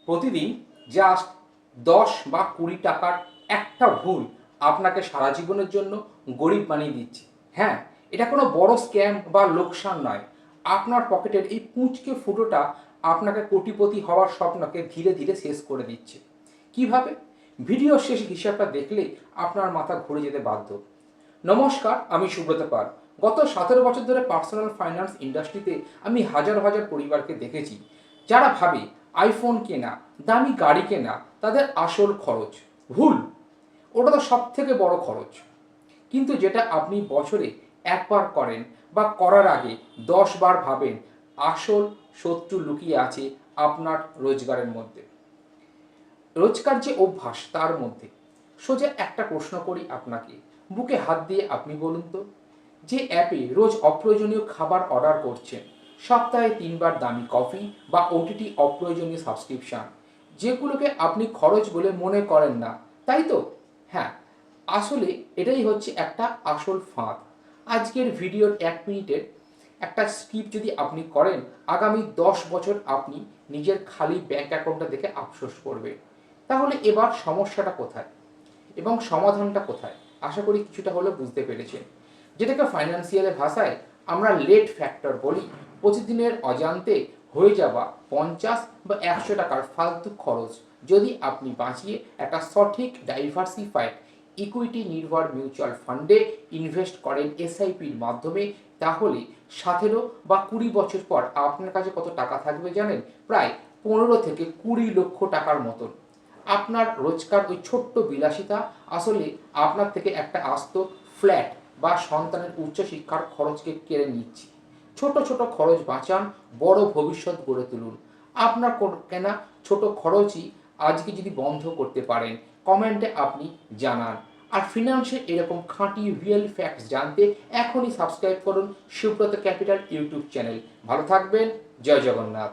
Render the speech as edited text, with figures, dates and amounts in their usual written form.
প্রতিদিন জাস্ট 10 বা 20 টাকার একটা ভুল আপনাকে সারা জীবনের জন্য গরিব বানিয়ে দিচ্ছে। হ্যাঁ, এটা কোনো বড় স্ক্যাম বা লোকসান নয়। আপনার পকেটের এই পুঁচকে ফুটোটা আপনাকে কোটিপতি হওয়ার স্বপ্নকে ধীরে ধীরে শেষ করে দিচ্ছে। কিভাবে? ভিডিও শেষ হিসাবটা দেখলেই আপনার মাথা ঘুরে যেতে বাধ্য। নমস্কার, আমি সুব্রত পাল। গত 17 বছর ধরে পার্সোনাল ফাইন্যান্স ইন্ডাস্ট্রিতে আমি হাজার হাজার পরিবারকে দেখেছি যারা ভাবে আইফোন কেনা, দামি গাড়ি কেনা তাদের আসল খরচ। ভুল। ওটা তো সব থেকে বড় খরচ। কিন্তু যেটা আপনি বছরে একবার করেন বা করার আগে 10 বার ভাবেন, আসল শত্রু লুকিয়ে আছে আপনার রোজগারের মধ্যে। রোজকার যে অভ্যাস তার মধ্যে। সোজা একটা প্রশ্ন করি আপনাকে, বুকে হাত দিয়ে আপনি বলুন তো, যে অ্যাপে রোজ অপ্রয়োজনীয় খাবার অর্ডার করছেন, সপ্তাহে 3 বার দামি কফি বা ওটিটি অপ্রয়োজনীয় সাবস্ক্রিপশন, যেগুলোকে আপনি খরচ বলে মনে করেন না, তাই তো? হ্যাঁ, আসলে এটাই হচ্ছে একটা আসল ফাঁদ। আজকের ভিডিওর 1 মিনিটের একটা স্কিপ যদি আপনি করেন, আগামী 10 বছর আপনি নিজের খালি ব্যাংক অ্যাকাউন্টটা দেখে আফসোস করবেন। তাহলে এবার সমস্যাটা কোথায় এবং সমাধানটা কোথায়? আশা করি কিছুটা হলেও বুঝতে পেরেছেন। যেটাকে ফাইন্যান্সিয়ালের ভাষায় আমরা লেট ফ্যাক্টর বলি। প্রতিদিনের অজান্তে হয়ে যাওয়া 50 বা 100 টাকার ফালতু খরচ যদি আপনি বাঁচিয়ে একটা সঠিক ডাইভার্সিফাইড ইকুইটি নির্ভর মিউচুয়াল ফান্ডে ইনভেস্ট করেন এসআইপির মাধ্যমে, তাহলে 17 বা 20 বছর পর আপনার কাছে কত টাকা থাকবে জানেন? প্রায় 15 থেকে 20 লক্ষ টাকার মতন। আপনার রোজকার ওই ছোট্ট বিলাসিতা আসলে আপনার থেকে একটা আস্ত ফ্ল্যাট বা সন্তানের উচ্চশিক্ষার খরচকে কেড়ে নিচ্ছে। ছোট ছোট খরচ বাঁচান, বড় ভবিষ্যৎ গড়ে তুলুন। আপনার কেনা ছোট খরচই আজকে যদি বন্ধ করতে পারেন, কমেন্টে আপনি জানান। আর ফিনান্সের এরকম খাঁটি রিয়েল ফ্যাক্টস জানতে এখনই সাবস্ক্রাইব করুন সুব্রত ক্যাপিটাল ইউটিউব চ্যানেল। ভালো থাকবেন। জয় জগন্নাথ।